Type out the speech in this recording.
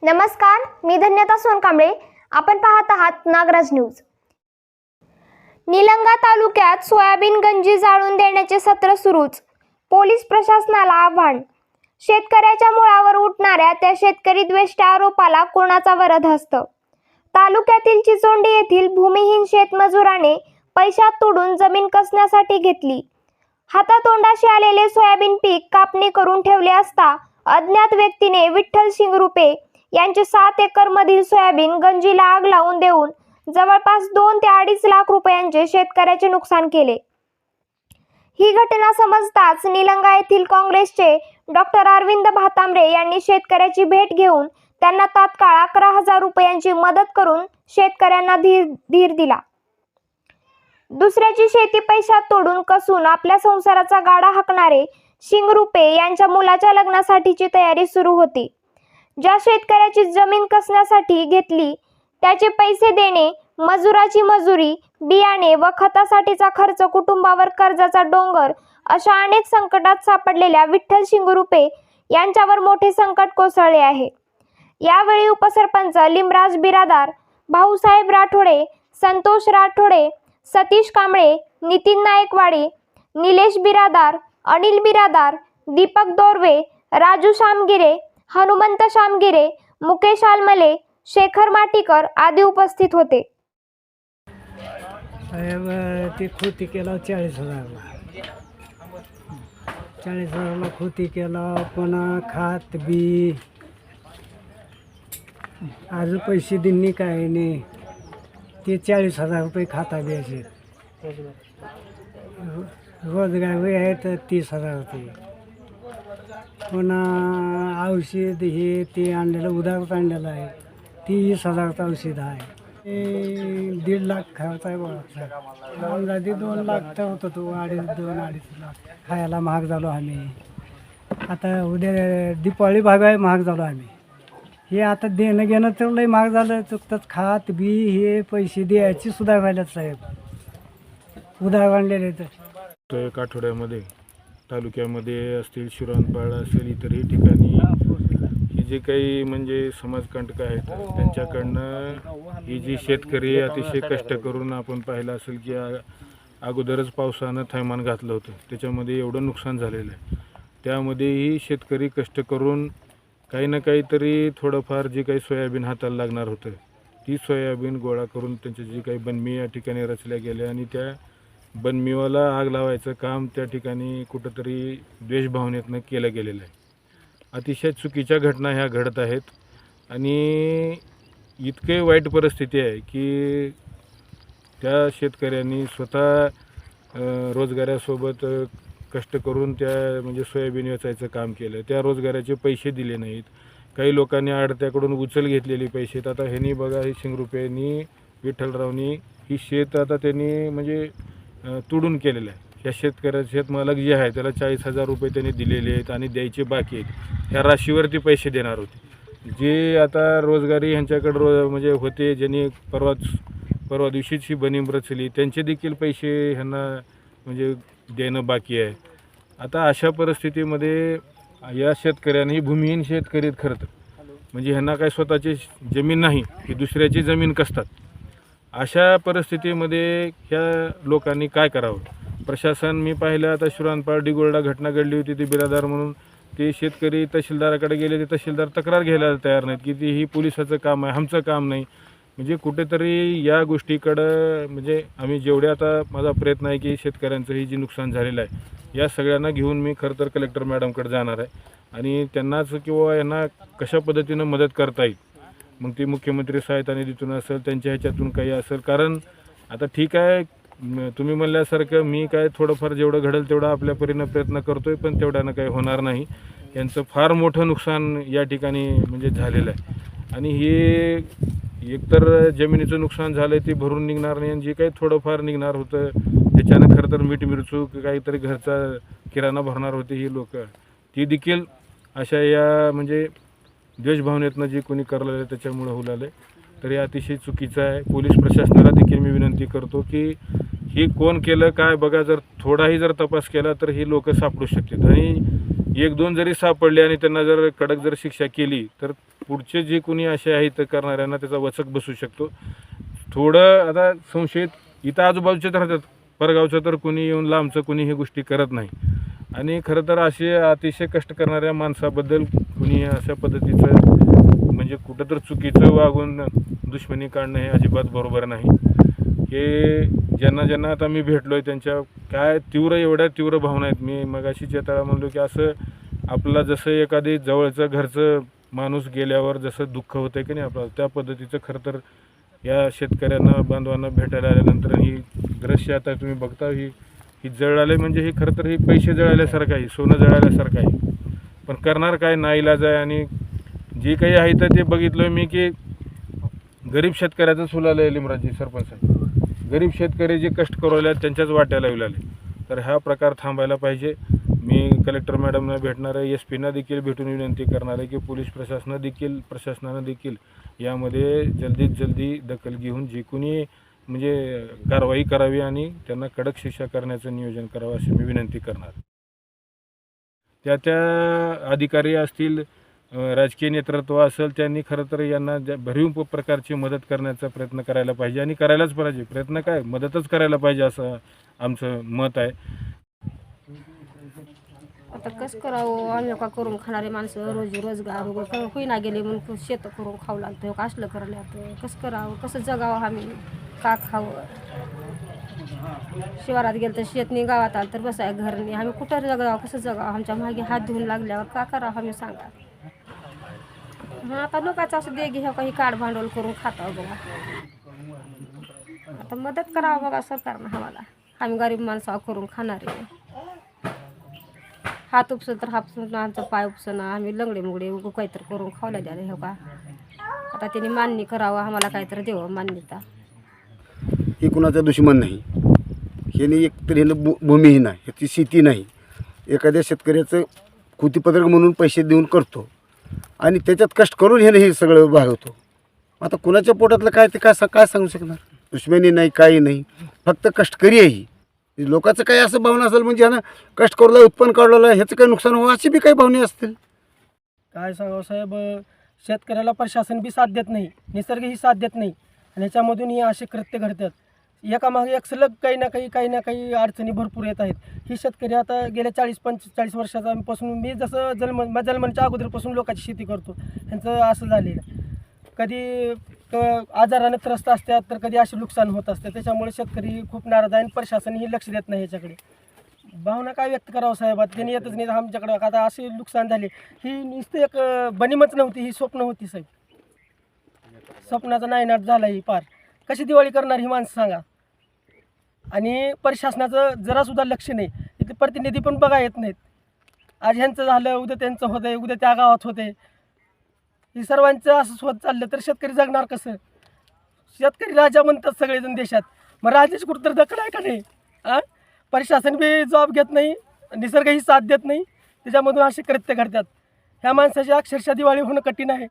नमस्कार, मी धन्यता सोनकांबळे. आपण पाहत आहात नागराज न्यूज. निलंगा तालुक्यात सोयाबीन गंजी जाळून देण्याचे सत्र सुरूच. पोलीस प्रशासनाला आव्हान. शेतकऱ्याच्या मुळावर उठणाऱ्या त्या शेतकरी द्वेष्ट आरोपाला कोणाचा वरद हस्त. तालुक्यातील चिचोंडी येथील भूमिहीन शेतमजुराने पैशात तोडून जमीन कसण्यासाठी घेतली. हातातोंडाशी आलेले सोयाबीन पीक कापणी करून ठेवले असता अज्ञात व्यक्तीने विठ्ठल शिंगरुपे यांचे 7 एकर मधील सोयाबीन गंजीला आग लावून देऊन जवळपास 2 ते 2.5 लाख रुपयांचे शेतकऱ्याचे नुकसान केले. ही घटना समजताच निलंगा येथील काँग्रेसचे डॉक्टर अरविंद भातांब्रे यांनी शेतकऱ्याची भेट घेऊन त्यांना तात्काळ 11,000 रुपयांची मदत करून शेतकऱ्यांना धीर दिला. दुसऱ्याची शेती पैशात तोडून कसून आपल्या संसाराचा गाडा हाकणारे शिंगरुपे यांच्या मुलाच्या लग्नासाठीची तयारी सुरू होती. ज्या शेतकऱ्याची जमीन कसण्यासाठी घेतली त्याचे पैसे देणे, मजुराची मजुरी, बियाणे व खतासाठीचा खर्च, कुटुंबावर कर्जाचा डोंगर अशा अनेक संकटात सापडलेल्या विठ्ठल शिंगरुपे यांच्यावर मोठे संकट कोसळले आहे. यावेळी उपसरपंच लिमराज बिरादार, भाऊसाहेब राठोडे, संतोष राठोडे, सतीश कांबळे, नितीन नायकवाडी, निलेश बिरादार, अनिल बिरादार, दीपक दोरवे, राजू शामगिरे, हनुमंत शामगिरे, मुकेश आलमले, शेखर माटीकर आदी उपस्थित होते. साहेब ते खोती केला 40,000ला. 40,000ला खोती केला. पुन्हा खात बी आज पैसे दिनी काय नाही. ते 40,000 रुपये खाता द्यायचे. रोजगार वय आहे तर 30,000 रुपये. पुन्हा औषध हे ते आणलेलं उधारच आणलेलं आहे. 30,000चं औषध आहे. 1.5 लाख खर्च आहे बघा. अंदाजे 2 लाख तर होतं. तो 2-2.5 लाख खायला महाग झालो आम्ही. आता उद्या दिपावली भागाय महाग झालो आम्ही. हे आता देणं घेणं तर लई महाग झालं. चुकतंच खात बी हे पैसे द्यायची सुद्धा व्हायलाच साहेब. उधार आणलेले तर एक आठवड्यामध्ये तालुक्यामध्ये असतील, शिरांपाळ असेल, इतरही ठिकाणी ही जे काही म्हणजे समाजकंटक आहेत त्यांच्याकडनं ही जी शेतकरी अतिशय कष्ट करून आपण पाहिलं असेल की अगोदरच पावसानं थैमान घातलं होतं, त्याच्यामध्ये एवढं नुकसान झालेलं आहे. त्यामध्येही शेतकरी कष्ट करून काही ना काहीतरी थोडंफार जे काही सोयाबीन हाताला लागणार होतं ती सोयाबीन गोळा करून त्यांच्या जी काही बनमी या ठिकाणी रचल्या गेल्या आणि त्या बनमीवाला आग लावायचं काम त्या ठिकाणी कुठंतरी द्वेषभावनेतनं केलं गेलेलं आहे. अतिशय चुकीच्या घटना ह्या घडत आहेत आणि इतके वाईट परिस्थिती आहे की त्या शेतकऱ्यांनी स्वतः रोजगारासोबत कष्ट करून त्या म्हणजे सोयाबीन वेचायचं काम केलं. त्या रोजगाराचे पैसे दिले नाहीत. काही लोकांनी आडत्याकडून उचल घेतलेली पैसे. आता ह्यांनी बघा, हे शिंगरुपेंनी, विठ्ठलरावनी ही शेत आता त्यांनी म्हणजे तोडून केलेलं आहे. ह्या शेतकऱ्या शेतमालक जे आहे त्याला 40,000 रुपये त्यांनी दिलेले आहेत आणि द्यायचे बाकी आहेत. ह्या राशीवरती पैसे देणार होते. जे आता रोजगारी ह्यांच्याकडं म्हणजे होते, ज्यांनी परवा दिवशीच ही बनीम रचली, त्यांचे देखील पैसे ह्यांना म्हणजे देणं बाकी आहे. आता अशा परिस्थितीमध्ये या शेतकऱ्यांनी, ही भूमिहीन शेतकरी खरं तर म्हणजे ह्यांना काय स्वतःची जमीन नाही, ही दुसऱ्याची जमीन कसतात. अशा परिस्थितीमध्ये ह्या लोकांनी काय करावं? प्रशासन, मी पाहिलं आता शिरांपाळ डिगोल्डा घटना घडली होती, ती बिरादार म्हणून ते शेतकरी तहसीलदाराकडे गेले. ते तहसीलदार तक्रार घ्यायला तयार नाहीत की ती ही पोलिसाचं काम आहे, आमचं काम नाही. म्हणजे कुठेतरी या गोष्टीकडं म्हणजे आम्ही जेवढे, आता माझा प्रयत्न आहे की शेतकऱ्यांचं ही जी नुकसान झालेलं आहे या सगळ्यांना घेऊन मी खरं तर कलेक्टर मॅडमकडे जाणार आहे आणि त्यांनाच किंवा यांना कशा पद्धतीनं मदत करता येईल, मग ती मुख्यमंत्री सहायता निधीतून असेल, त्यांच्या ह्याच्यातून काही असेल. कारण आता ठीक आहे, तुम्ही म्हणल्यासारखं मी काय थोडंफार जेवढं घडेल तेवढं आपल्या परीनं प्रयत्न करतोय, पण तेवढ्यानं काही होणार नाही. यांचं फार मोठं नुकसान या ठिकाणी म्हणजे झालेलं आहे आणि हे एकतर जमिनीचं नुकसान झालं आहे ते भरून निघणार नाही आणि जे काही थोडंफार निघणार होतं त्याच्यानं खरं तर मीठ मिरचू काहीतरी घरचा किराणा भरणार होते ही लोक, ती देखील अशा या म्हणजे द्वेषभावनेतनं जे कोणी करलेलं आहे त्याच्यामुळं होऊ लागलं. तर हे अतिशय चुकीचं आहे. पोलीस प्रशासनाला देखील मी विनंती करतो की हे कोण केलं काय बघा. जर थोडाही जर तपास केला तर ही लोक सापडू शकतात आणि 1-2 जरी सापडले आणि त्यांना जर कडक जर शिक्षा केली तर पुढचे जे कोणी असे आहेत करणाऱ्यांना त्याचा वचक बसू शकतो. थोडं आता संशयित इथं आजूबाजूचे राहतात, परगावचं तर कोणी येऊन लांबचं कोणी ही गोष्टी करत नाही. आणि खरं तर असे अतिशय कष्ट करणाऱ्या माणसाबद्दल कुणी अशा पद्धतीचं म्हणजे कुठं तर चुकीचं वागून दुश्मनी काढणं हे अजिबात बरोबर नाही. हे ज्यांना आता मी भेटलो आहे त्यांच्या काय एवढ्या तीव्र भावना आहेत. मी मगाशी त्याला म्हणलो की असं आपला जसं एखादी जवळचं घरचं माणूस गेल्यावर जसं दुःख होतं की नाही आपल्याला, त्या पद्धतीचं खरं तर या शेतकऱ्यांना बांधवांना भेटायला आल्यानंतर ही दृश्य आता तुम्ही बघता ही जळाले म्हणजे ही खरं तर ही पैसे जळाल्यासारखं आहे, सोनं जळाल्यासारखं आहे. पण करणार काय, नाईलाज आहे. आणि जे काही आहे तर ते बघितलं मी की गरीब शेतकऱ्याचं सुलालं आहे लिमराजी सरपंच साहेब. गरीब शेतकरी जे कष्ट करू राहिले त्यांच्याच वाट्याला येऊ लागले. तर हा प्रकार थांबायला पाहिजे. मी कलेक्टर मॅडमना भेटणार आहे, SP ना देखील भेटून विनंती करणार आहे की पोलीस प्रशासनानं देखील यामध्ये जल्दीत जल्दी दखल घेऊन जे कोणी म्हणजे कारवाई करावी आणि त्यांना कडक शिक्षा करण्याचं नियोजन करावं अशी मी विनंती करणार. त्या अधिकारी असतील, राजकीय नेतृत्व असेल, त्यांनी खरं तर यांना भरीव प्रकारची मदत करण्याचा प्रयत्न करायला पाहिजे आणि करायलाच पाहिजे. प्रयत्न काय, मदतच करायला पाहिजे असं आमचं मत आहे. आता कसं करावं, आम्ही का करून खाणारे माणसं रोजगार होईना गेले म्हणून शेत करून खाऊ लागतं, असलं करायला कसं करावं, कसं जगावं, आम्ही का खावं. शिवारात गेलं तर शेतनी, गावात आलं तर बसाय घर नाही, आम्ही कुठं जगावं, कसं जगावं. आमच्या मागे हात धुवून लागल्यावर का करावं आम्ही सांगा. आता लोकांचं असं दे घ्या काही काढ भांडवल करून खातावं बघा. आता मदत करावं बघा सरकारनं आम्हाला, आम्ही गरीब माणसावर करून खाणारे. हात उपसन तर हापसून आमचा पाय उपसणं, आम्ही लंगडे मुगडे उगं काहीतरी करून खावल्या द्यायला हो का. आता त्यांनी मान्य करावं, आम्हाला काहीतरी देवं मान्यता. हे कुणाचा दुश्मन नाही. ह्याने एकतर ह्यानं भूमिहीन आहे, ह्याची शेती नाही. एखाद्या शेतकऱ्याचं कृतीपत्रक म्हणून पैसे देऊन करतो आणि त्याच्यात कष्ट करून ह्याने हे सगळं भागवतो. आता कुणाच्या पोटातलं काय ते काय सांगू शकणार. दुश्मनी नाही, काही नाही, फक्त कष्टकरी आहे ही. लोकांचं काही असं भावना असेल म्हणजे ह्यानं कष्ट करूला उत्पन्न काढलं ह्याचं काही नुकसान हो अशी बी काही भावना असतील. काय सांगावं साहेब, शेतकऱ्याला प्रशासन बी साथ देत नाही, निसर्गही साथ देत नाही आणि ह्याच्यामधून हे असे कृत्य घडतात. एकामागे एक सलग काही ना काही अडचणी भरपूर येत आहेत. ही शेतकरी आता गेल्या 40-45 वर्षापासून मी जसं जन्माच्या अगोदरपासून लोकांची शेती करतो, ह्यांचं असं झालेलं. कधी आजाराने त्रस्त असतात तर कधी असे नुकसान होत असते. त्याच्यामुळे शेतकरी खूप नाराज आहे आणि प्रशासनही लक्ष देत नाही याच्याकडे. भावना काय व्यक्त करावं साहेब, त्यांनी येतच नाही आमच्याकडे. आता असे नुकसान झाले, ही नुसतं एक बनीमच नव्हती, ही स्वप्न होती साहेब. स्वप्नाचा नायनाट झाला ही पार. कशी दिवाळी करणार ही माणसं सांगा. आणि प्रशासनाचं जरासुद्धा लक्ष नाही. इथे प्रतिनिधी पण बघा येत नाहीत. आज ह्यांचं झालं, उद्या त्यांचं होतं आहे, उद्या त्या गावात होते. हे सर्वांचं असं होत चाललं तर शेतकरी जगणार कसं. शेतकरी राजा म्हणतात सगळेजण देशात, मग राजाची कुठं तर दखल आहे का नाही. प्रशासन बी जबाब घेत नाही, निसर्गही साथ देत नाही, त्याच्यामधून असे कृत्य घडतात. ह्या माणसाची अक्षरशः दिवाळी होणं कठीण आहे.